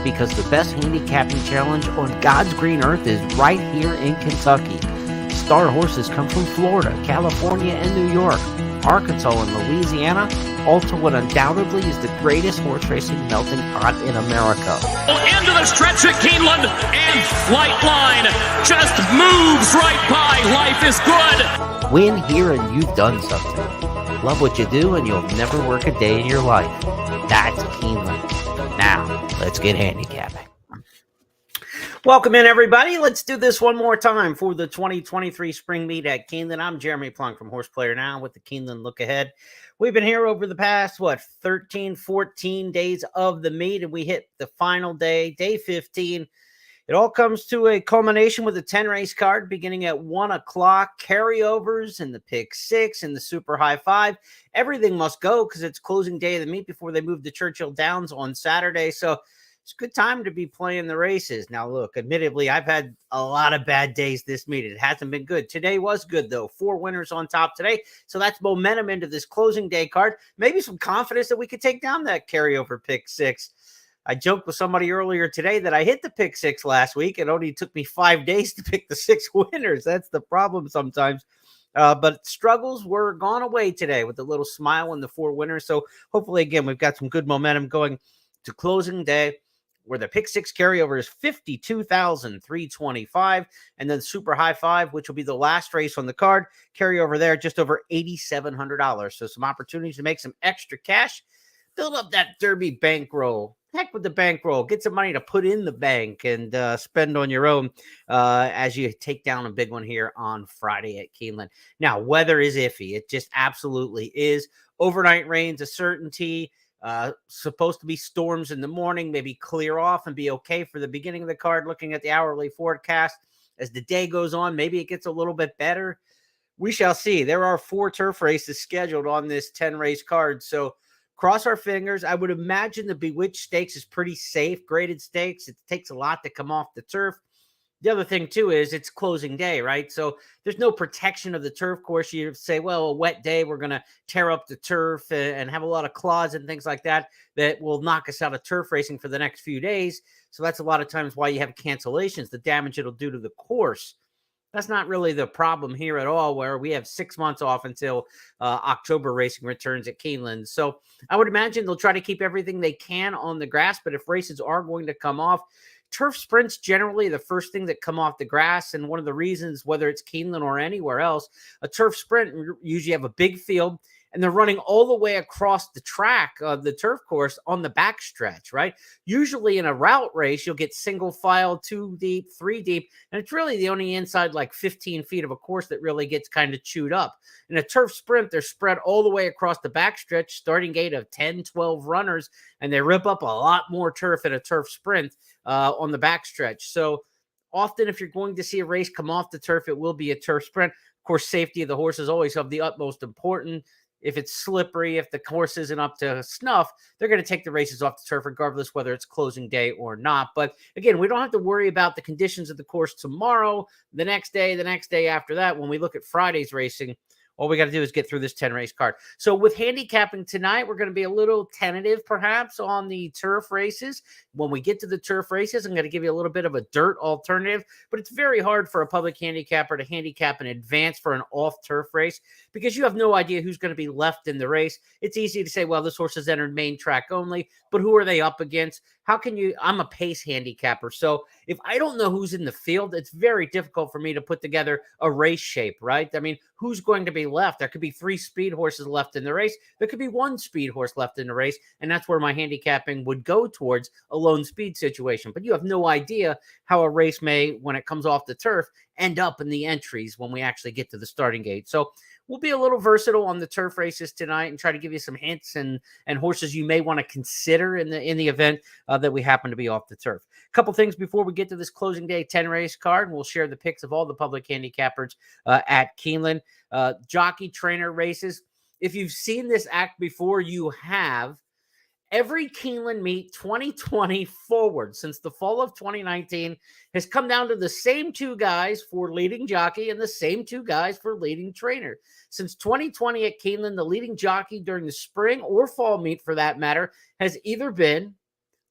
because the best handicapping challenge on God's green earth is right here in Kentucky. Star horses come from Florida, California, and New York, Arkansas, and Louisiana, all to what undoubtedly is the greatest horse racing melting pot in America. Into the stretch at Keeneland, and Flight Line just moves right by. Life is good. Win here and you've done something. Love what you do and you'll never work a day in your life. That's Keeneland. Now, let's get handicapping. Welcome in, everybody. Let's do this one more time for the 2023 spring meet at Keeneland. I'm Jeremy Plonk from Horse Player Now with the Keeneland Look Ahead. We've been here over the past, 13, 14 days of the meet, and we hit the final day, day 15. It all comes to a culmination with a 10-race card beginning at 1 o'clock, carryovers and the pick six and the super high five. Everything must go because it's closing day of the meet before they move to Churchill Downs on Saturday. So it's a good time to be playing the races. Now, look, admittedly, I've had a lot of bad days this meet. It hasn't been good. Today was good, though. 4 winners on top today. So that's momentum into this closing day card. Maybe some confidence that we could take down that carryover pick six. I joked with somebody earlier today that I hit the pick six last week. It only took me 5 days to pick the 6 winners. That's the problem sometimes. But struggles were gone away today with a little smile and the 4 winners. So hopefully, again, we've got some good momentum going to closing day, where the pick six carryover is $52,325, and then super high five, which will be the last race on the card, carryover there just over $8,700. So some opportunities to make some extra cash, build up that Derby bankroll. Heck with the bankroll, get some money to put in the bank and spend on your own as you take down a big one here on Friday at Keeneland. Now, weather is iffy. It just absolutely is. Overnight rain's a certainty. Supposed to be storms in the morning, maybe clear off and be okay for the beginning of the card. Looking at the hourly forecast as the day goes on, maybe it gets a little bit better. We shall see. There are 4 turf races scheduled on this 10-race card, so cross our fingers. I would imagine the Bewitched Stakes is pretty safe, graded stakes. It takes a lot to come off the turf. The other thing, too, is it's closing day, right? So there's no protection of the turf course. You say, well, a wet day, we're going to tear up the turf and have a lot of claws and things like that will knock us out of turf racing for the next few days. So that's a lot of times why you have cancellations, the damage it'll do to the course. That's not really the problem here at all, where we have 6 months off until October racing returns at Keeneland. So I would imagine they'll try to keep everything they can on the grass, but if races are going to come off, turf sprints generally the first thing that come off the grass, and one of the reasons, whether it's Keeneland or anywhere else, a turf sprint usually have a big field, and they're running all the way across the track of the turf course on the backstretch, right? Usually in a route race, you'll get single file, 2 deep, 3 deep, and it's really the only inside 15 feet of a course that really gets kind of chewed up. In a turf sprint, they're spread all the way across the backstretch, starting gate of 10, 12 runners, and they rip up a lot more turf in a turf sprint on the backstretch. So often if you're going to see a race come off the turf, it will be a turf sprint. Of course, safety of the horse is always of the utmost importance. If it's slippery, if the horse isn't up to snuff, they're going to take the races off the turf regardless whether it's closing day or not. But again, we don't have to worry about the conditions of the course tomorrow, the next day after that. When we look at Friday's racing, all we got to do is get through this 10-race card. So with handicapping tonight, we're going to be a little tentative perhaps on the turf races. When we get to the turf races, I'm going to give you a little bit of a dirt alternative, but it's very hard for a public handicapper to handicap in advance for an off-turf race because you have no idea who's going to be left in the race. It's easy to say, well, this horse has entered main track only, but who are they up against? How can you? I'm a pace handicapper, so if I don't know who's in the field, it's very difficult for me to put together a race shape, right? I mean, who's going to be left? There could be 3 speed horses left in the race. There could be 1 speed horse left in the race, and that's where my handicapping would go towards a lone speed situation. But you have no idea how a race may, when it comes off the turf, end up in the entries when we actually get to the starting gate. So we'll be a little versatile on the turf races tonight and try to give you some hints and horses you may want to consider in the event that we happen to be off the turf. A couple things before we get to this closing day 10-race card, and we'll share the picks of all the public handicappers at Keeneland. Jockey trainer races. If you've seen this act before, you have. Every Keeneland meet 2020 forward since the fall of 2019 has come down to the same 2 guys for leading jockey and the same 2 guys for leading trainer. Since 2020 at Keeneland, the leading jockey during the spring or fall meet, for that matter, has either been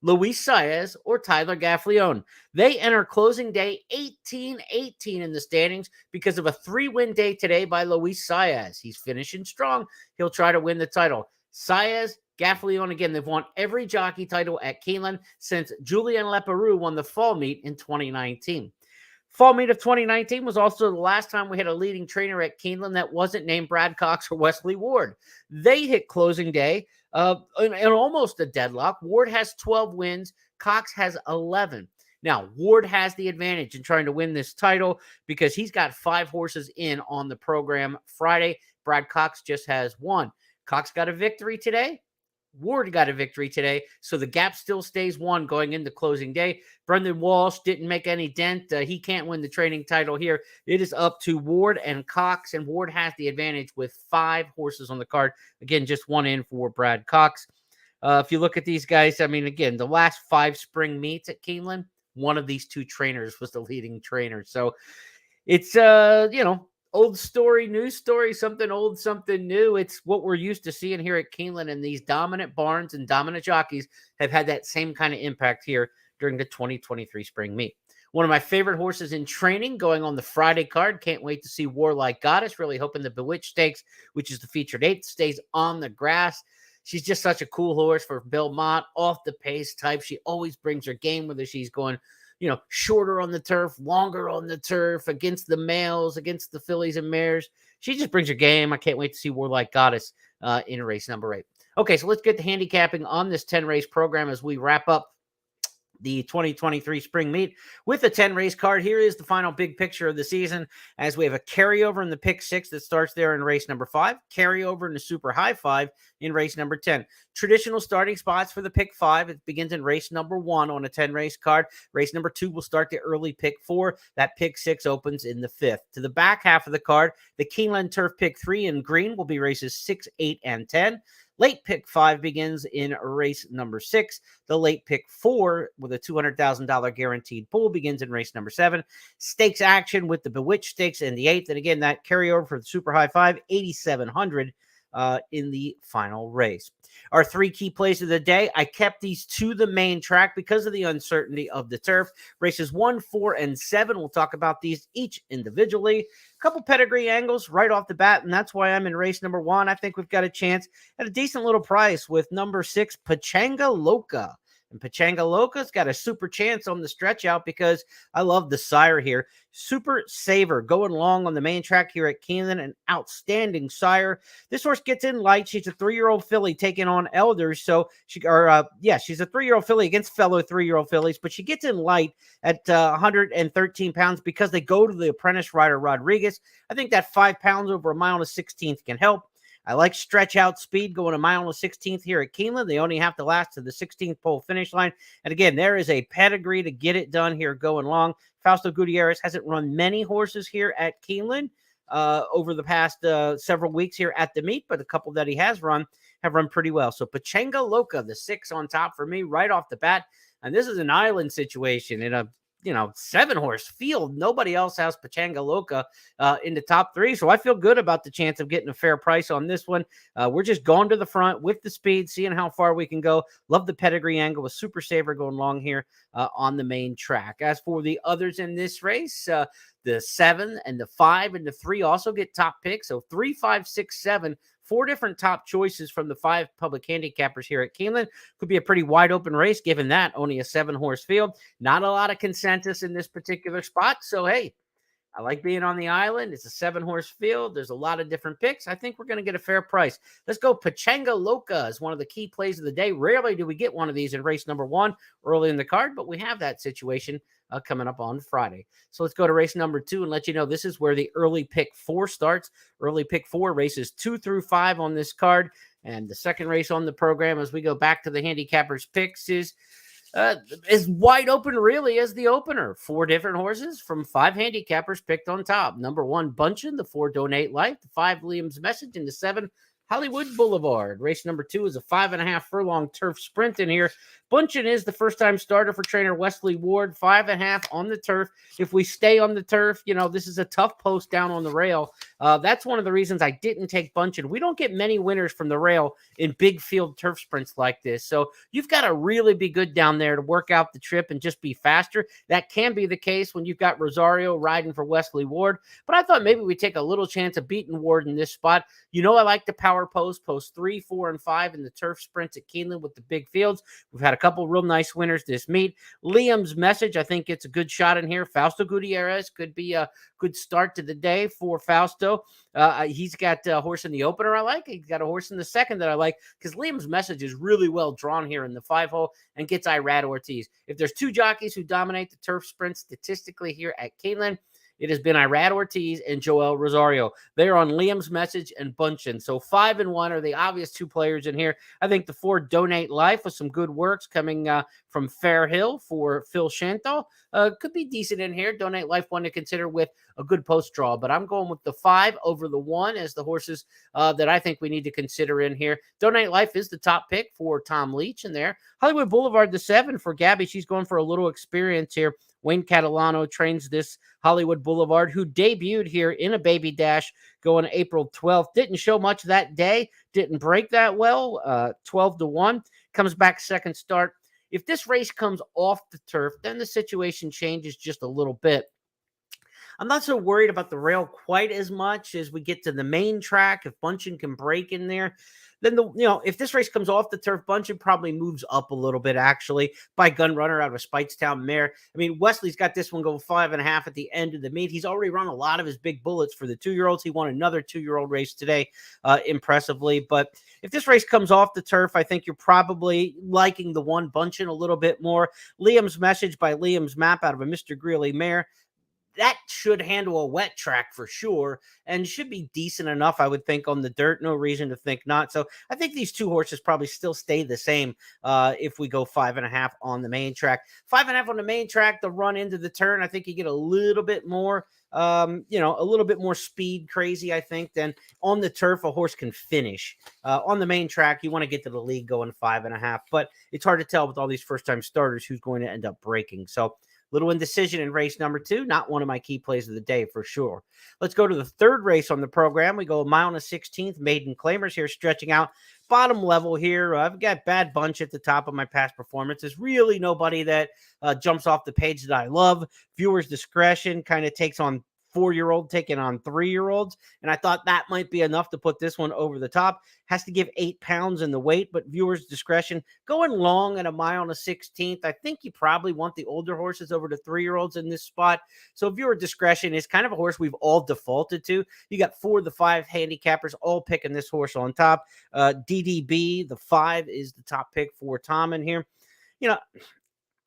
Luis Saez, or Tyler Gaffalione. They enter closing day 18-18 in the standings because of a 3-win day today by Luis Saez. He's finishing strong. He'll try to win the title. Saez, Gaffalione, again, they've won every jockey title at Keeneland since Julien Leparoux won the fall meet in 2019. Fall meet of 2019 was also the last time we had a leading trainer at Keeneland that wasn't named Brad Cox or Wesley Ward. They hit closing day in almost a deadlock. Ward has 12 wins. Cox has 11. Now, Ward has the advantage in trying to win this title because he's got 5 horses in on the program Friday. Brad Cox just has 1. Cox got a victory today. Ward got a victory today, so the gap still stays 1 going into closing day. Brendan Walsh didn't make any dent. He can't win the training title here. It is up to Ward and Cox, and Ward has the advantage with 5 horses on the card. Again, just 1 in for Brad Cox. If you look at these guys, I mean, again, the last 5 spring meets at Keeneland, one of these 2 trainers was the leading trainer. So it's, old story, new story, something old, something new. It's what we're used to seeing here at Keeneland, and these dominant barns and dominant jockeys have had that same kind of impact here during the 2023 spring meet. One of my favorite horses in training going on the Friday card. Can't wait to see Warlike Goddess. Really hoping the Bewitched Stakes, which is the featured 8, stays on the grass. She's just such a cool horse for Belmont, off the pace type. She always brings her game with her. She's going shorter on the turf, longer on the turf, against the males, against the fillies and mares. She just brings her game. I can't wait to see Warlike Goddess in race number 8. Okay, so let's get to handicapping on this 10-race program as we wrap up the 2023 spring meet with a 10-race card. Here is the final big picture of the season as we have a carryover in the pick 6 that starts there in race number 5, carryover in the super high 5 in race number 10. Traditional starting spots for the pick 5. It begins in race number 1 on a 10-race card. Race number 2 will start the early pick 4. That pick 6 opens in the 5th. To the back half of the card, the Keeneland Turf pick 3 in green will be races 6, 8, and 10. Late pick 5 begins in race number 6. The late pick 4 with a $200,000 guaranteed pool begins in race number 7. Stakes action with the Bewitched Stakes in the 8th. And again, that carryover for the super high 5, 8,700 in the final race. Our 3 key plays of the day, I kept these to the main track because of the uncertainty of the turf. Races 1, 4, and 7. We'll talk about these each individually. A couple pedigree angles right off the bat, and that's why I'm in race number 1. I think we've got a chance at a decent little price with number 6, Pachanga Loca. And Pachanga Loca's got a super chance on the stretch out because I love the sire here. Super Saver going long on the main track here at Keeneland, an outstanding sire. This horse gets in light. She's a 3-year-old filly taking on elders. So she's a 3-year-old filly against fellow 3-year-old fillies, but she gets in light at 113 pounds because they go to the apprentice rider Rodriguez. I think that 5 pounds over a mile and a 16th can help. I like stretch out speed going a mile and a 16th here at Keeneland. They only have to last to the 16th pole finish line. And again, there is a pedigree to get it done here going long. Fausto Gutierrez hasn't run many horses here at Keeneland over the past several weeks here at the meet, but a couple that he has run have run pretty well. So Pachanga Loca, the 6 on top for me right off the bat. And this is an island situation in a 7-horse field. Nobody else has Pachanga Loca in the top 3. So I feel good about the chance of getting a fair price on this one. We're just going to the front with the speed, seeing how far we can go. Love the pedigree angle with Super Saver going long here on the main track. As for the others in this race, the 7 and the 5 and the 3 also get top picks. So 3, 5, 6, 7. 4 different top choices from the 5 public handicappers here at Keeneland. Could be a pretty wide open race, given that only a 7-horse field. Not a lot of consensus in this particular spot. So, hey, I like being on the island. It's a 7-horse field. There's a lot of different picks. I think we're going to get a fair price. Let's go. Pachanga Loca is one of the key plays of the day. Rarely do we get one of these in race number 1 early in the card, but we have that situation coming up on Friday. So let's go to race number 2 and let you know this is where the early pick 4 starts. Early pick 4 races 2 through 5 on this card. And the second race on the program as we go back to the handicappers picks is as wide open really as the opener. 4 different horses from 5 handicappers picked on top. Number 1, Bunchen, the 4, Donate Life, the 5, Liam's Message, and the 7, Hollywood Boulevard. Race number 2 is a 5.5 furlong turf sprint in here. Bunchen is the first-time starter for trainer Wesley Ward, 5.5 on the turf. If we stay on the turf, this is a tough post down on the rail. That's one of the reasons I didn't take Bunchen. We don't get many winners from the rail in big field turf sprints like this. So you've got to really be good down there to work out the trip and just be faster. That can be the case when you've got Rosario riding for Wesley Ward. But I thought maybe we'd take a little chance of beating Ward in this spot. I like the power post 3, 4, and 5 in the turf sprints at Keeneland with the big fields. We've had a couple real nice winners this meet. Liam's Message, I think it's a good shot in here. Fausto Gutierrez could be a good start to the day for Fausto. He's got a horse in the opener I like. He's got a horse in the second that I like because Liam's Message is really well drawn here in the 5-hole and gets Irad Ortiz. If there's two jockeys who dominate the turf sprint statistically here at Keeneland, it has been Irad Ortiz and Joel Rosario. They're on Liam's Message and Bunchen. So 5 and 1 are the obvious two players in here. I think the 4 Donate Life with some good works coming from Fair Hill for Phil Shanto could be decent in here. Donate Life one to consider with a good post draw, but I'm going with the 5 over the 1 as the horses that I think we need to consider in here. Donate Life is the top pick for Tom Leach in there. Hollywood Boulevard, the 7 for Gabby. She's going for a little experience here. Wayne Catalano trains this Hollywood Boulevard, who debuted here in a baby dash going April 12th. Didn't show much that day. Didn't break that well. 12-1. Comes back second start. If this race comes off the turf, then the situation changes just a little bit. I'm not so worried about the rail quite as much as we get to the main track. If Bunchen can break in there, then if this race comes off the turf, Bunchen probably moves up a little bit actually by Gun Runner out of Speightstown Mare. I mean, Wesley's got this one going 5.5 at the end of the meet. He's already run a lot of his big bullets for the 2-year-olds. He won another 2-year-old race today, impressively. But if this race comes off the turf, I think you're probably liking the 1 Bunchen a little bit more. Liam's Message by Liam's Map out of a Mr. Greeley mare. That should handle a wet track for sure and should be decent enough, I would think, on the dirt. No reason to think not. So I think these two horses probably still stay the same if we go 5.5 on the main track. 5.5 on the main track, the run into the turn, I think you get a little bit more, a little bit more speed crazy, I think, than on the turf a horse can finish. On the main track, you want to get to the lead going 5.5, but it's hard to tell with all these first-time starters who's going to end up breaking. So little indecision in race number 2. Not one of my key plays of the day for sure. Let's go to the third race on the program. We go 1.16 mile, maiden claimers here, stretching out bottom level here. I've got Bad Bunch at the top of my past performances. Really nobody that jumps off the page that I love. Viewers' discretion kind of takes on 4-year-old taking on 3-year-olds. And I thought that might be enough to put this one over the top. Has to give 8 pounds in the weight, but viewers' discretion. Going long at 1.16 mile, I think you probably want the older horses over the 3-year-olds in this spot. So viewer discretion is kind of a horse we've all defaulted to. You got 4 of the 5 handicappers all picking this horse on top. DDB, the 5, is the top pick for Tom in here.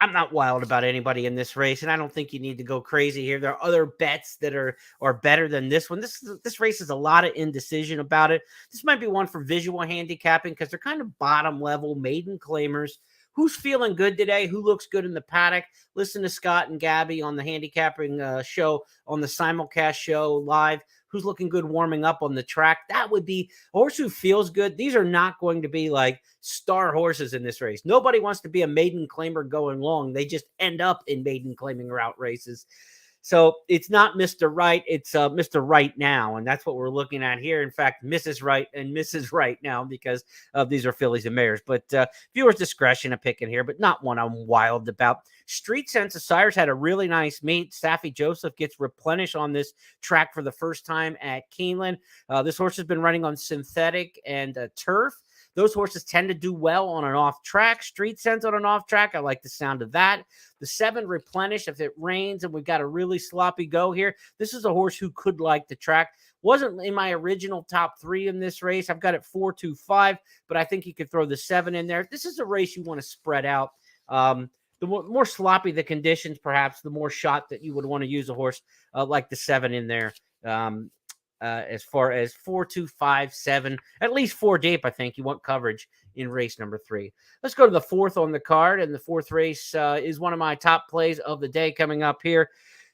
I'm not wild about anybody in this race, and I don't think you need to go crazy here. There are other bets that are better than this one. This race is a lot of indecision about it. This might be one for visual handicapping because they're kind of bottom level maiden claimers. Who's feeling good today? Who looks good in the paddock? Listen to Scott and Gabby on the handicapping show, on the simulcast show live. Who's looking good warming up on the track? That would be a horse who feels good. These are not going to be like star horses in this race. Nobody wants to be a maiden claimer going long. They just end up in maiden claiming route races. So it's not Mr. Right. It's Mr. Right now. And that's what we're looking at here. In fact, Mrs. Right and Mrs. Right now, because these are fillies and mares. But viewers' discretion a pick in here, but not one I'm wild about. Street Sense of Sires had a really nice meet. Saffy Joseph gets replenished on this track for the first time at Keeneland. This horse has been running on synthetic and turf. Those horses tend to do well on an off track. Street Sense on an off track, I like the sound of that. The 7 Replenish, if it rains and we've got a really sloppy go here, this is a horse who could like the track. Wasn't in my original top 3 in this race. I've got it 4-2-5, but I think you could throw the 7 in there. This is a race you want to spread out. The more sloppy the conditions, perhaps, the more shot that you would want to use a horse like the 7 in there. As far as 4-2-5-7, at least 4 deep, I think you want coverage in race number 3. Let's go to the 4th on the card, and the 4th race is one of my top plays of the day coming up here.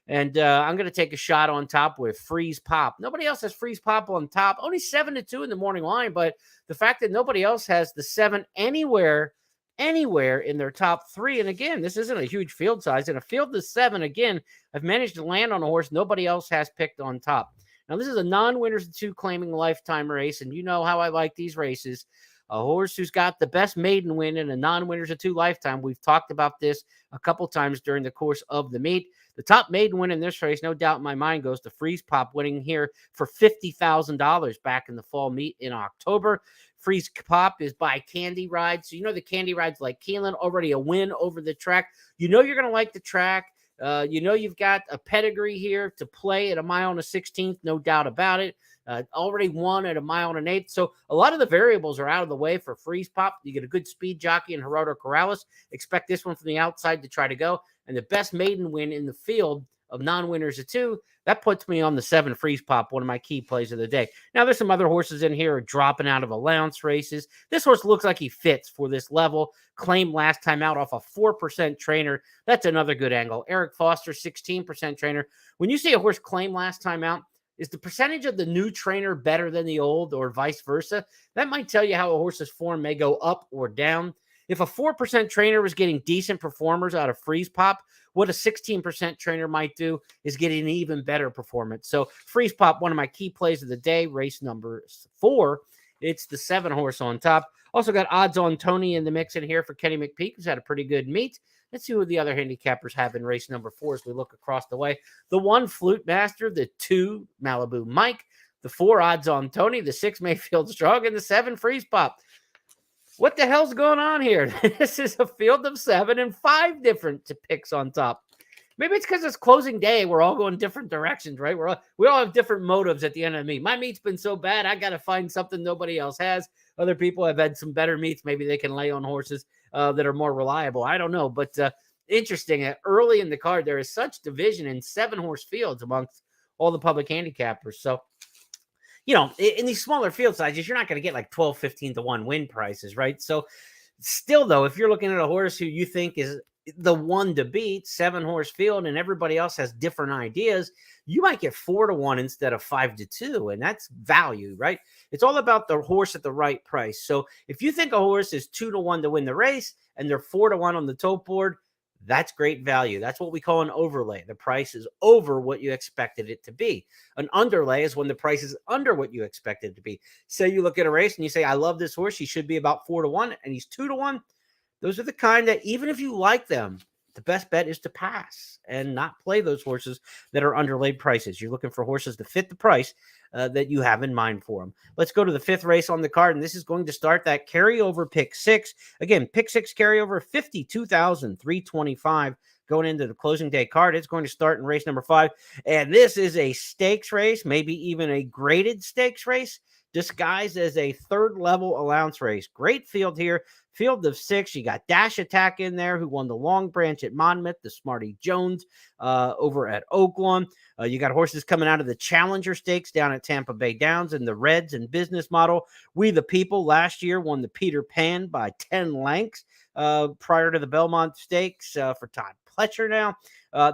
And I'm going to take a shot on top with Freeze Pop. Nobody else has Freeze Pop on top. Only 7-2 in the morning line, but the fact that nobody else has the 7 anywhere anywhere in their top 3. And again, this isn't a huge field size. In a field of 7, again, I've managed to land on a horse nobody else has picked on top. Now, this is a non-winners of 2 claiming lifetime race, and you know how I like these races. A horse who's got the best maiden win in a non-winners of 2 lifetime. We've talked about this a couple times during the course of the meet. The top maiden win in this race, no doubt in my mind, goes to Freeze Pop, winning here for $50,000 back in the fall meet in October. Freeze Pop is by Candy Ride. So you know the Candy Ride's like Keeneland, already a win over the track. You know you're going to like the track. You know you've got a pedigree here to play at a mile and a 16th, no doubt about it. Already won at a mile and an 1/8. So a lot of the variables are out of the way for Freeze Pop. You get a good speed jockey in Gerardo Corrales. Expect this one from the outside to try to go. And the best maiden win in the field of non-winners of 2, that puts me on the 7 Freeze Pop, one of my key plays of the day. Now, there's some other horses in here dropping out of allowance races. This horse looks like he fits for this level. Claimed last time out off a 4% trainer. That's another good angle. Eric Foster, 16% trainer. When you see a horse claim last time out, is the percentage of the new trainer better than the old or vice versa? That might tell you how a horse's form may go up or down. If a 4% trainer was getting decent performers out of Freeze Pop, what a 16% trainer might do is getting an even better performance. So Freeze Pop, one of my key plays of the day, race number 4. It's the 7 horse on top. Also got Odds on Tony in the mix in here for Kenny McPeak, who's had a pretty good meet. Let's see who the other handicappers have in race number 4 as we look across the way. The 1 Flute Master, the 2 Malibu Mike, the 4 Odds on Tony, the 6 Mayfield Strong, and the 7 Freeze Pop. What the hell's going on here? This is a field of 7 and 5 different picks on top. Maybe it's because it's closing day. We're all going different directions, right? We all have different motives at the end of the meet. My meet's been so bad, I got to find something nobody else has. Other people have had some better meets. Maybe they can lay on horses that are more reliable. I don't know. But interesting, early in the card, there is such division in 7-horse fields amongst all the public handicappers. So, you know, in these smaller field sizes, you're not going to get like 12, 15 to 1 win prices, right? So still, though, if you're looking at a horse who you think is the one to beat, 7-horse field, and everybody else has different ideas, you might get 4 to 1 instead of 5 to 2. And that's value, right? It's all about the horse at the right price. So if you think a horse is 2 to 1 to win the race and they're 4 to 1 on the tote board, that's great value. That's what we call an overlay. The price is over what you expected it to be. An underlay is when the price is under what you expected it to be. Say you look at a race and you say, I love this horse. He should be about 4 to 1 and he's 2 to 1. Those are the kind that even if you like them, the best bet is to pass and not play those horses that are underlaid prices. You're looking for horses to fit the price that you have in mind for them. Let's go to the 5th race on the card, and this is going to start that carryover pick 6. Again, pick 6 carryover, $52,325 going into the closing day card. It's going to start in race number 5, and this is a stakes race, maybe even a graded stakes race, disguised as a 3rd level allowance race. Great field here. Field of 6. You got Dash Attack in there, who won the Long Branch at Monmouth, the Smarty Jones over at Oaklawn. You got horses coming out of the Challenger Stakes down at Tampa Bay Downs in the Reds and Business Model. We the People last year won the Peter Pan by 10 lengths prior to the Belmont Stakes for Todd Pletcher now.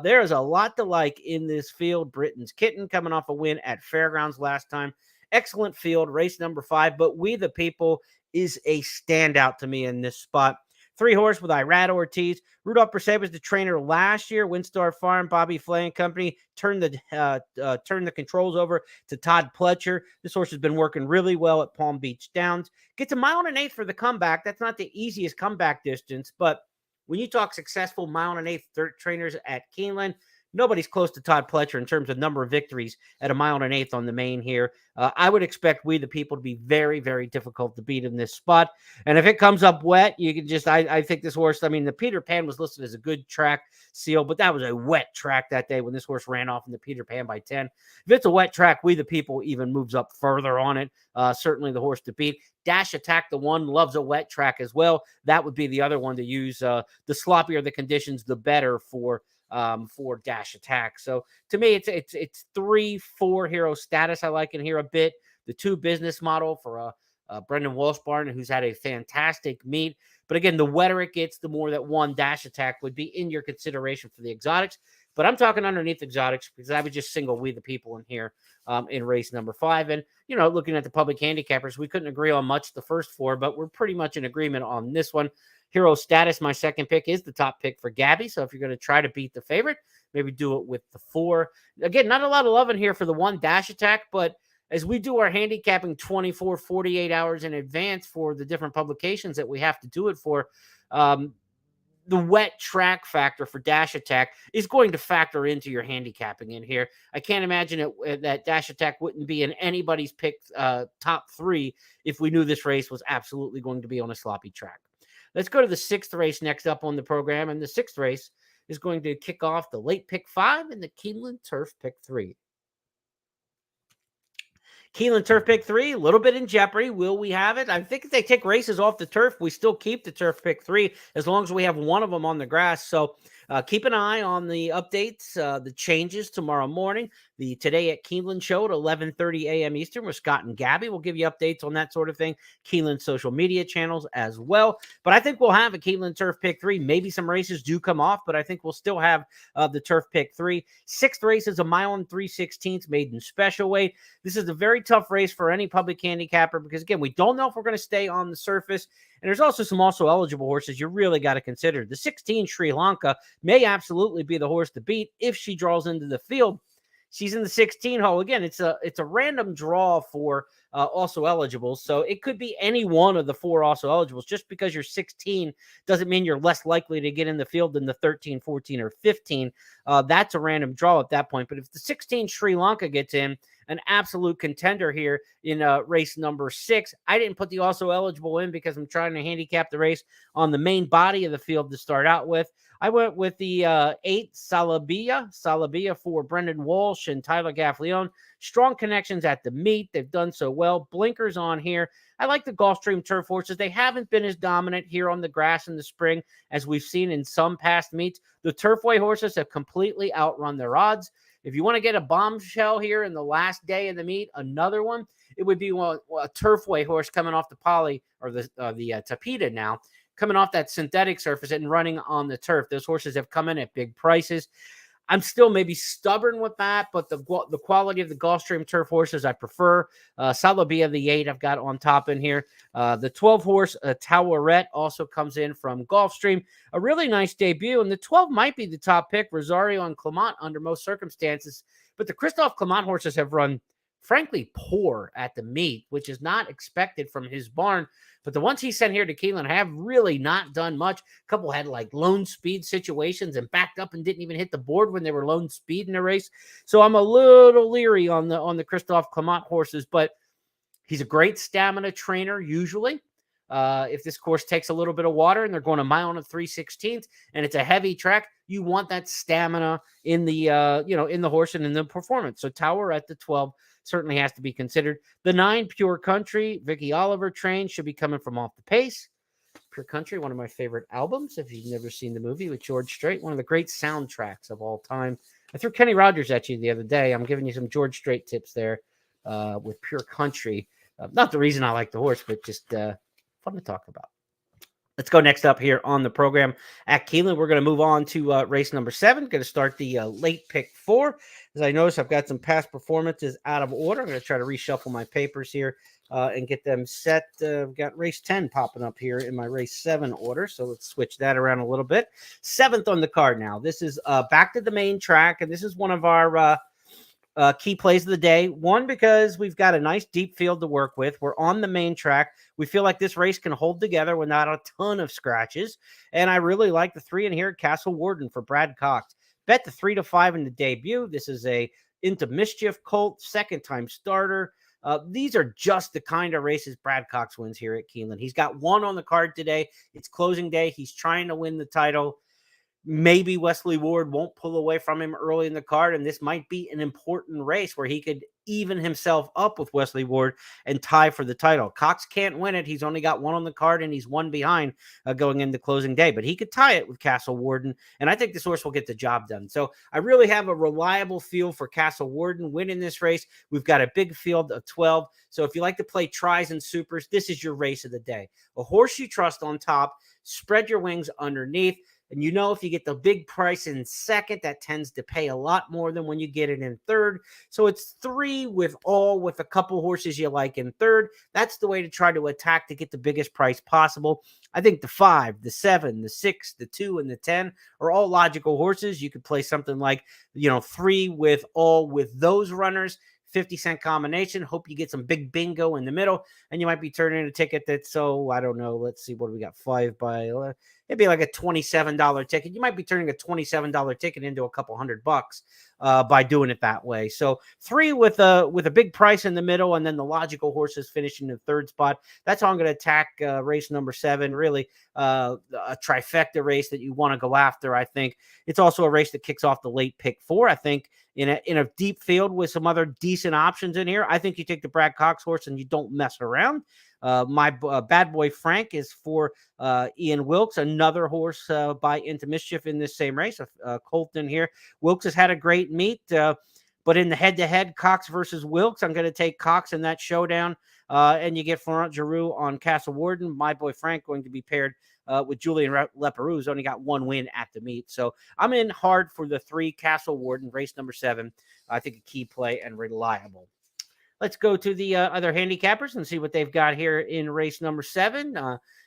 There is a lot to like in this field. Britain's Kitten coming off a win at Fairgrounds last time. Excellent field, race number 5, but We the People is a standout to me in this spot. 3 horse with Irad Ortiz. Rudolph Brisset was the trainer last year. Windstar Farm, Bobby Flay and company turned the controls over to Todd Pletcher. This horse has been working really well at Palm Beach Downs. Gets a 1.8 miles for the comeback. That's not the easiest comeback distance, but when you talk successful 1.8 miles dirt trainers at Keeneland, nobody's close to Todd Pletcher in terms of number of victories at 1.8 miles on the main here. I would expect We the People to be very, very difficult to beat in this spot. And if it comes up wet, you can just, I think this horse, I mean, the Peter Pan was listed as a good track seal, but that was a wet track that day when this horse ran off in the Peter Pan by 10. If it's a wet track, We the People even moves up further on it. Certainly the horse to beat. Dash Attack, the 1, loves a wet track as well. That would be the other one to use. The sloppier the conditions, the better for Dash Attack. So to me, it's 3-4 hero status. I like in here a bit. The 2 Business Model for Brendan Walshbarn, who's had a fantastic meet. But again, the wetter it gets, the more that 1 Dash Attack would be in your consideration for the exotics. But I'm talking underneath exotics because I would just single We the People in here in race number 5. And, you know, looking at the public handicappers, we couldn't agree on much the first 4, but we're pretty much in agreement on this one. Hero Status, my second pick, is the top pick for Gabby. So if you're going to try to beat the favorite, maybe do it with the 4. Again, not a lot of love in here for the 1 Dash Attack, but as we do our handicapping 24, 48 hours in advance for the different publications that we have to do it for, the wet track factor for Dash Attack is going to factor into your handicapping in here. I can't imagine that Dash Attack wouldn't be in anybody's pick top 3 if we knew this race was absolutely going to be on a sloppy track. Let's go to the 6th race next up on the program, and the 6th race is going to kick off the late pick 5 and the Keeneland Turf pick 3. Keeneland Turf pick 3, a little bit in jeopardy. Will we have it? I think if they take races off the turf, we still keep the turf pick 3 as long as we have one of them on the grass. So keep an eye on the updates, the changes tomorrow morning. The Today at Keeneland show at 11:30 a.m. Eastern with Scott and Gabby. We'll give you updates on that sort of thing. Keeneland social media channels as well. But I think we'll have a Keeneland Turf pick 3. Maybe some races do come off, but I think we'll still have the turf pick 3. 6th race is a 1 3/16 maiden special weight. This is a very tough race for any public handicapper because, again, we don't know if we're going to stay on the surface. And there's also some also eligible horses you really got to consider. The 16 Sri Lanka may absolutely be the horse to beat if she draws into the field. She's in the 16 hole. Again, it's a random draw for also eligibles. So it could be any one of the 4 also eligibles. Just because you're 16 doesn't mean you're less likely to get in the field than the 13, 14, or 15. That's a random draw at that point. But if the 16 Sri Lanka gets in, an absolute contender here in race number 6. I didn't put the also eligible in because I'm trying to handicap the race on the main body of the field to start out with. I went with the 8 Salabia for Brendan Walsh and Tyler Gaffleone. Strong connections at the meet. They've done so well. Blinkers on here. I like the Gulfstream Turf horses. They haven't been as dominant here on the grass in the spring as we've seen in some past meets. The Turfway horses have completely outrun their odds. If you want to get a bombshell here in the last day of the meet, another one, it would be a Turfway horse coming off the poly or the Tapeta now, coming off that synthetic surface and running on the turf. Those horses have come in at big prices. I'm still maybe stubborn with that, but the quality of the Gulfstream Turf horses I prefer. Salabia, the 8, I've got on top in here. The 12 horse Towerette also comes in from Gulfstream. A really nice debut, and the 12 might be the top pick, Rosario and Clement under most circumstances. But the Christophe Clement horses have run, frankly, poor at the meet, which is not expected from his barn. But the ones he sent here to Keeneland have really not done much. A couple had like lone speed situations and backed up and didn't even hit the board when they were lone speed in the race. So I'm a little leery on the Christophe Clement horses, but he's a great stamina trainer usually. If this course takes a little bit of water and they're going a 1 3/16 and it's a heavy track, you want that stamina in the in the horse and in the performance. So Tower at the 12 certainly has to be considered. The 9 Pure Country, Vicky Oliver trained, should be coming from Off the Pace. Pure Country, one of my favorite albums. If you've never seen the movie with George Strait, one of the great soundtracks of all time. I threw Kenny Rogers at you the other day. I'm giving you some George Strait tips there with Pure Country. Not the reason I like the horse, but just fun to talk about. Let's go next up here on the program at Keeneland. We're going to move on to race number 7. Going to start the late pick 4. As I notice, I've got some past performances out of order. I'm going to try to reshuffle my papers here and get them set. I've got race 10 popping up here in my race 7 order. So let's switch that around a little bit. 7th on the card now. This is back to the main track, and this is one of our key plays of the day. One, because we've got a nice deep field to work with. We're on the main track. We feel like this race can hold together without a ton of scratches. And I really like the 3 in here at Castle Warden for Brad Cox. Bet the 3 to 5 in the debut. This is a Into Mischief colt, second-time starter. These are just the kind of races Brad Cox wins here at Keeneland. He's got 1 on the card today. It's closing day. He's trying to win the title. Maybe Wesley Ward won't pull away from him early in the card, and this might be an important race where he could even himself up with Wesley Ward and tie for the title. Cox can't win it. He's only got 1 on the card, and he's 1 behind going into closing day, but he could tie it with Castle Warden, and I think this horse will get the job done. So I really have a reliable feel for Castle Warden winning this race. We've got a big field of 12, so if you like to play tries and supers, this is your race of the day. A horse you trust on top, spread your wings underneath. And if you get the big price in second, that tends to pay a lot more than when you get it in third. So it's 3 with a couple horses you like in third. That's the way to try to attack to get the biggest price possible. I think the 5, the 7, the 6, the 2, and the 10 are all logical horses. You could play something like, 3 with those runners. 50-cent combination. Hope you get some big bingo in the middle, and you might be turning a ticket that's, I don't know. Let's see, what do we got? 5 by, it'd be like a $27 ticket. You might be turning a $27 ticket into a couple $100 by doing it that way. So 3 with a big price in the middle, and then the logical horses finishing in the third spot. That's how I'm going to attack race number 7. Really, a trifecta race that you want to go after. I think it's also a race that kicks off the late pick 4. I think in a deep field with some other decent options in here, I think you take the Brad Cox horse and you don't mess around. My bad boy Frank is for Ian Wilkes, another horse by Into Mischief in this same race. Colton here. Wilkes has had a great meet, but in the head-to-head, Cox versus Wilkes, I'm going to take Cox in that showdown. And you get Florent Giroux on Castle Warden. My boy Frank going to be paired with Julian Leperoux, who's only got 1 win at the meet. So I'm in hard for the 3 Castle Warden, race number 7. I think a key play and reliable. Let's go to the other handicappers and see what they've got here in race number 7.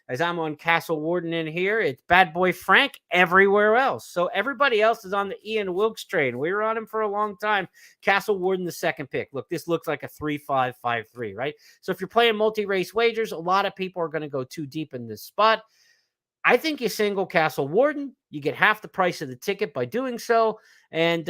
As I'm on Castle Warden in here, it's Bad Boy Frank everywhere else. So everybody else is on the Ian Wilkes train. We were on him for a long time. Castle Warden, the second pick. Look, this looks like a 3-5-5-3, right? So if you're playing multi-race wagers, a lot of people are going to go too deep in this spot. I think you single Castle Warden. You get half the price of the ticket by doing so. And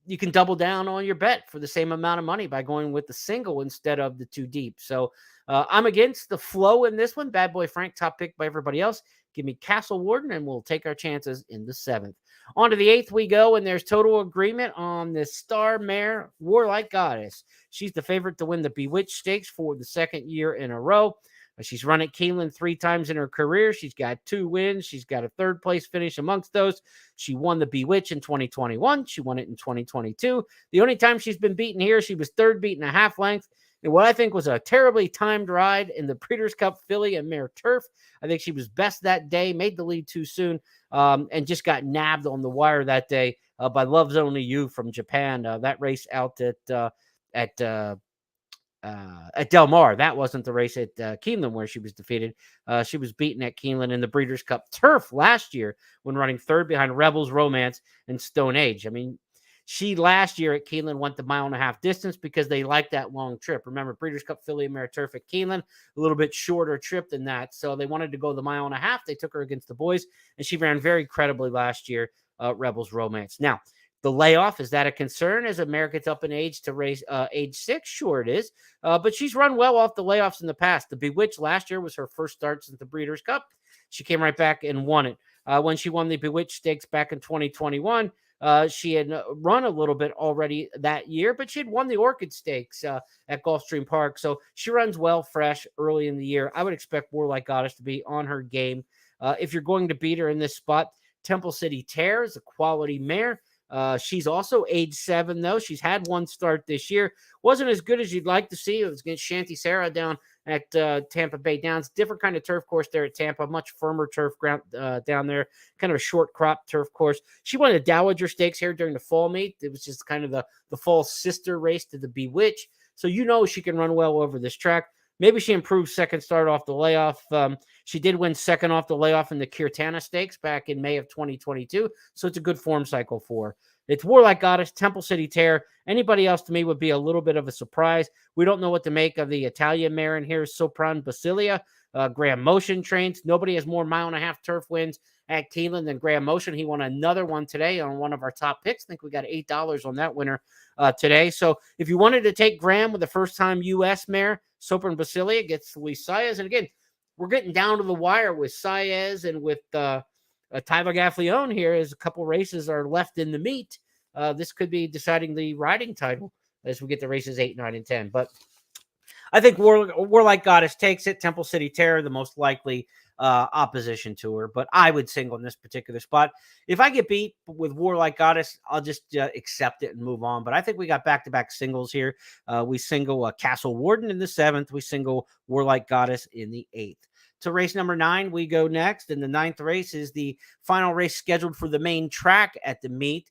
you can double down on your bet for the same amount of money by going with the single instead of the 2 deep. So I'm against the flow in this one. Bad Boy Frank, top pick by everybody else. Give me Castle Warden, and we'll take our chances in the 7th. On to the 8th we go, and there's total agreement on the star mare, Warlike Goddess. She's the favorite to win the Bewitched Stakes for the 2nd year in a row. She's run at Keeneland 3 times in her career. She's got 2 wins. She's got a 3rd place finish amongst those. She won the Bewitched in 2021. She won it in 2022. The only time she's been beaten here, she was 3rd, beaten a half length in what I think was a terribly timed ride in the Breeders' Cup Filly and Mare Turf. I think she was best that day, made the lead too soon, and just got nabbed on the wire that day by Love's Only You from Japan. That race out at Del Mar. That wasn't the race at Keeneland where she was defeated. She was beaten at Keeneland in the Breeders' Cup Turf last year when running 3rd behind Rebels, Romance, and Stone Age. I mean, she last year at Keeneland went the 1.5 mile distance because they liked that long trip. Remember, Breeders' Cup Filly and Mare Turf at Keeneland, a little bit shorter trip than that. So they wanted to go the 1.5 mile. They took her against the boys, and she ran very credibly last year, Rebels, Romance. Now, the layoff, is that a concern as America gets up in age to race age 6? Sure it is. But she's run well off the layoffs in the past. The Bewitched last year was her first start since the Breeders' Cup. She came right back and won it. When she won the Bewitched Stakes back in 2021, she had run a little bit already that year, but she had won the Orchid Stakes at Gulfstream Park. So she runs well, fresh, early in the year. I would expect Warlike Goddess to be on her game. If you're going to beat her in this spot, Temple City Terror is a quality mare. She's also age 7, though. She's had 1 start this year. Wasn't as good as you'd like to see. It was against Shanty Sarah down at Tampa Bay Downs. Different kind of turf course there at Tampa. Much firmer turf ground down there. Kind of a short crop turf course. She won the Dowager Stakes here during the fall meet. It was just kind of the fall sister race to the Bewitched. So she can run well over this track. Maybe she improves second start off the layoff. She did win second off the layoff in the Kirtana Stakes back in May of 2022. So it's a good form cycle for her. It's Warlike Goddess, Temple City Terror. Anybody else to me would be a little bit of a surprise. We don't know what to make of the Italian mare in here, Sopran Basilia. Graham Motion trains. Nobody has more 1.5 mile turf wins at Keeneland than Graham Motion. He won another one today on one of our top picks. I think we got $8 on that winner today. So if you wanted to take Graham with the first-time U.S. mare, Sopran Basilia gets Luis Saez. And again, we're getting down to the wire with Saez and with Tyler Gaffleone here, as a couple races are left in the meet. This could be deciding the riding title as we get to races 8, 9, and 10. But I think Warlike Goddess takes it. Temple City Terror, the most likely opposition to her. But I would single in this particular spot. If I get beat with Warlike Goddess, I'll just accept it and move on. But I think we got back-to-back singles here. We single Castle Warden in the 7th. We single Warlike Goddess in the 8th. to race number 9, we go next. And the 9th race is the final race scheduled for the main track at the meet.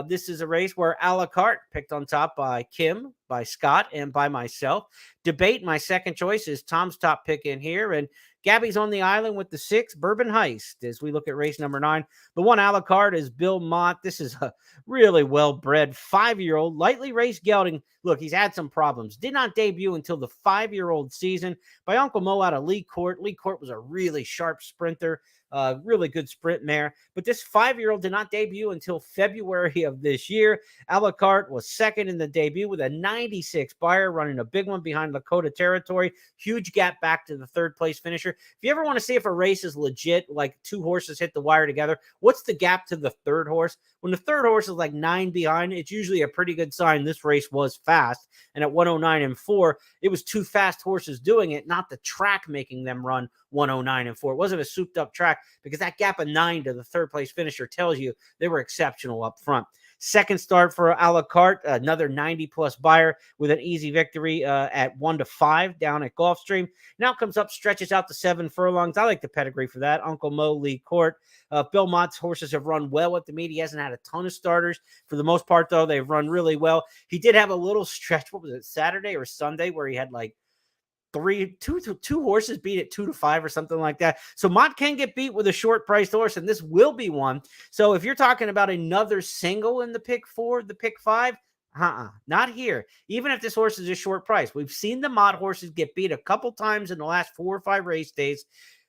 This is a race where a la carte picked on top by Kim, by Scott, and by myself. Debate, my second choice, is Tom's top pick in here. And Gabby's on the island with the 6, Bourbon Heist, as we look at race number 9. The one a la carte is Bill Mott. This is a really well-bred 5-year-old, lightly raced gelding. Look, he's had some problems. Did not debut until the 5-year-old season by Uncle Mo out of Lee Court. Lee Court was a really sharp sprinter. Really good sprint mare. But this 5-year-old did not debut until February of this year. A la carte was second in the debut with a 96 buyer, running a big one behind Lakota Territory. Huge gap back to the 3rd place finisher. If you ever want to see if a race is legit, like 2 horses hit the wire together, what's the gap to the 3rd horse? When the 3rd horse is like 9 behind, it's usually a pretty good sign this race was fast. And at 109 and 4, it was 2 fast horses doing it, not the track making them run 109 and 4. It wasn't a souped up track, because that gap of 9 to the 3rd place finisher tells you they were exceptional up front. Second start for a la carte, another 90-plus buyer with an easy victory at 1-5 down at Gulfstream. Now comes up, stretches out to 7 furlongs. I like the pedigree for that. Uncle Mo, Lee Court. Bill Mott's horses have run well at the meet. He hasn't had a ton of starters. For the most part, though, they've run really well. He did have a little stretch, what was it, Saturday or Sunday, where he had like two horses beat at 2-5 or something like that. So Mott can get beat with a short priced horse, and this will be one. So if you're talking about another single in the pick 4, the pick 5, not here. Even if this horse is a short price, we've seen the Mott horses get beat a couple times in the last 4 or 5 race days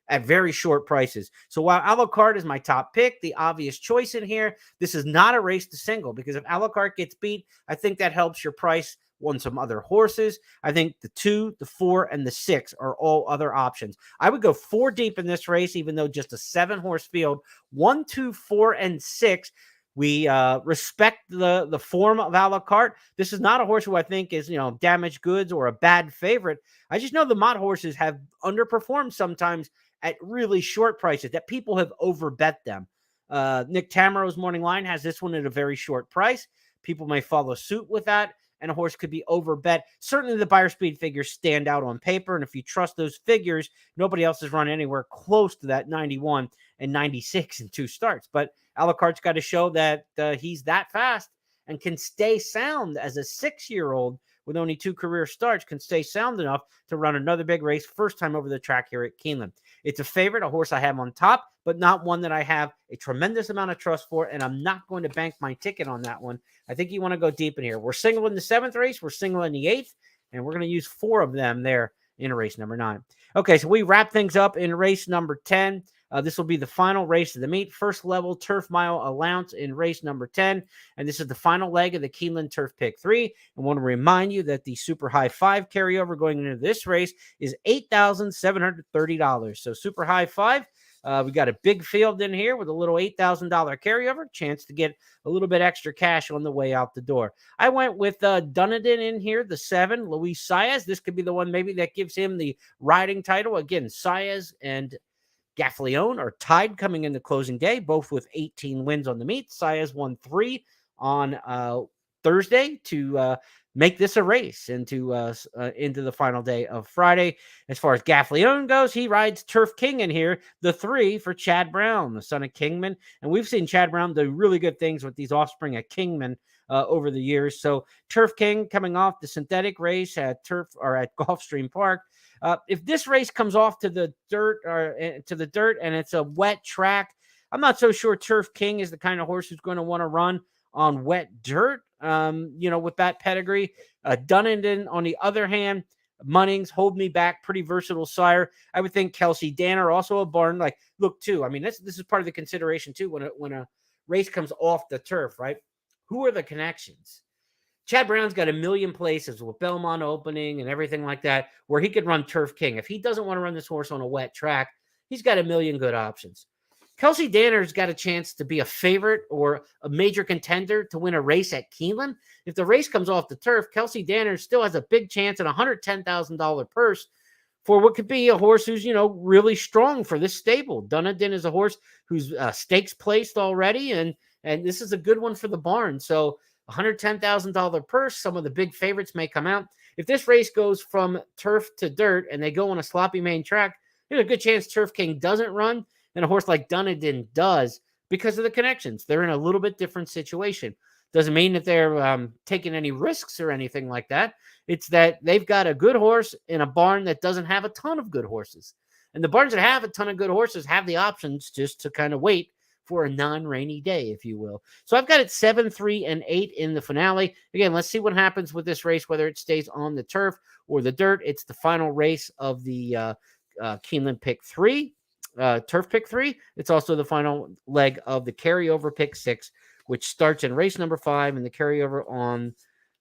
at very short prices. So while a la carte is my top pick, the obvious choice in here, this is not a race to single, because if a la carte gets beat, I think that helps your price on some other horses. I think the 2, the 4, and the 6 are all other options. I would go 4 deep in this race, even though just a 7-horse field. 1, 2, 4, and 6. We respect the form of a la carte. This is not a horse who I think is, damaged goods or a bad favorite. I just know the Mott horses have underperformed sometimes at really short prices, that people have overbet them. Nick Tamaro's Morning Line has this one at a very short price. People may follow suit with that, and a horse could be overbet. Certainly the buyer speed figures stand out on paper, and if you trust those figures, nobody else has run anywhere close to that 91 and 96 in 2 starts. But a la carte's got to show that he's that fast and can stay sound as a 6-year-old with only 2 career starts, can stay sound enough to run another big race, first time over the track here at Keeneland. It's a favorite, a horse I have on top, but not one that I have a tremendous amount of trust for, and I'm not going to bank my ticket on that one. I think you want to go deep in here. We're single in the 7th race, we're single in the 8th, and we're going to use 4 of them there in race number 9. Okay, so we wrap things up in race number 10. This will be the final race of the meet. First level turf mile allowance in race number 10. And this is the final leg of the Keeneland Turf Pick 3. I want to remind you that the Super High 5 carryover going into this race is $8,730. So Super High 5, we got a big field in here with a little $8,000 carryover, chance to get a little bit extra cash on the way out the door. I went with Dunedin in here, the 7, Luis Saez. This could be the one maybe that gives him the riding title. Again, Saez and Gaffleone are tied coming into closing day, both with 18 wins on the meet. Saez won 3 on Thursday to make this a race into the final day of Friday. As far as Gaffleone goes, he rides Turf King in here, the 3 for Chad Brown, the son of Kingman. And we've seen Chad Brown do really good things with these offspring of Kingman over the years. So Turf King coming off the synthetic race at Gulfstream Park. If this race comes off to the dirt and it's a wet track, I'm not so sure Turf King is the kind of horse who's going to want to run on wet dirt, with that pedigree. Dunedin, on the other hand, Munnings, Hold Me Back, pretty versatile sire. I would think Kelsey Danner, also a barn. Like, look, too, I mean, this is part of the consideration, too, when a race comes off the turf, right? Who are the connections? Chad Brown's got a million places with Belmont opening and everything like that where he could run Turf King. If he doesn't want to run this horse on a wet track, he's got a million good options. Kelsey Danner's got a chance to be a favorite or a major contender to win a race at Keeneland. If the race comes off the turf, Kelsey Danner still has a big chance at a $110,000 purse for what could be a horse who's, really strong for this stable. Dunedin is a horse who's stakes placed already, and this is a good one for the barn. So $110,000 purse, some of the big favorites may come out. If this race goes from turf to dirt and they go on a sloppy main track, There's a good chance Turf King doesn't run, and a horse like Dunedin does because of the connections. They're in a little bit different situation. Doesn't mean that they're taking any risks or anything like that. It's that they've got a good horse in a barn that doesn't have a ton of good horses. And the barns that have a ton of good horses have the options just to kind of wait for a non-rainy day, if you will. So I've got it 7, 3, and 8 in the finale. Again, let's see what happens with this race, whether it stays on the turf or the dirt. It's the final race of the Keeneland Pick 3, Turf Pick 3. It's also the final leg of the carryover Pick 6, which starts in race number 5, and the carryover on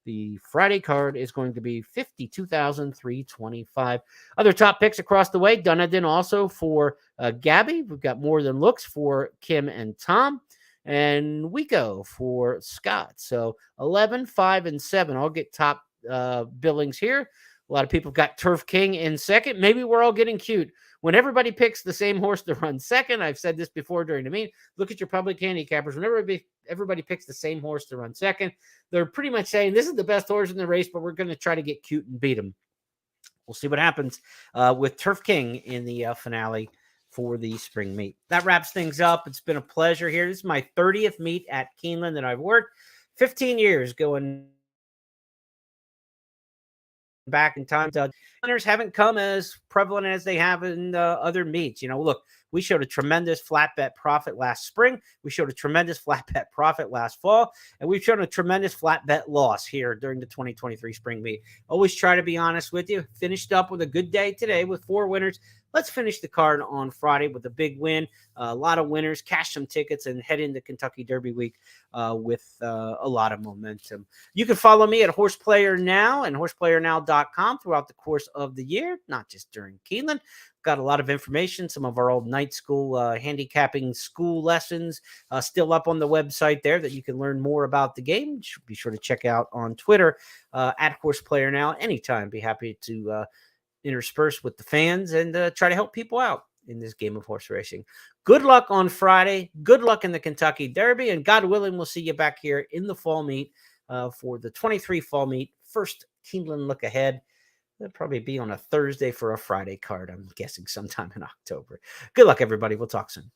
the Friday card is going to be $52,325. Other top picks across the way. Dunedin also for Gabby. We've got More Than Looks for Kim and Tom. And Wico for Scott. So 11, 5, and 7. I'll get top billings here. A lot of people got Turf King in second. Maybe we're all getting cute. When everybody picks the same horse to run second, I've said this before during the meet, look at your public handicappers. Whenever everybody picks the same horse to run second, they're pretty much saying this is the best horse in the race, but we're going to try to get cute and beat them. We'll see what happens with Turf King in the finale for the spring meet. That wraps things up. It's been a pleasure here. This is my 30th meet at Keeneland that I've worked. 15 years going back in time. Winners haven't come as prevalent as they have in other meets. You know, look, we showed a tremendous flat bet profit last spring. We showed a tremendous flat bet profit last fall. And we've shown a tremendous flat bet loss here during the 2023 spring meet. Always try to be honest with you. Finished up with a good day today with 4 winners. Let's finish the card on Friday with a big win. A lot of winners, cash some tickets, and head into Kentucky Derby week with a lot of momentum. You can follow me at Horseplayer Now and horseplayernow.com throughout the course of the year, not just during Keeneland. Got a lot of information, some of our old night school handicapping school lessons still up on the website there that you can learn more about the game. Be sure to check out on Twitter at Horseplayer Now anytime. Be happy to intersperse with the fans and try to help people out in this game of horse racing. Good luck on Friday. Good luck in the Kentucky Derby. And God willing, we'll see you back here in the fall meet for the 23 fall meet. First Keeneland look ahead. It'll probably be on a Thursday for a Friday card, I'm guessing sometime in October. Good luck, everybody. We'll talk soon.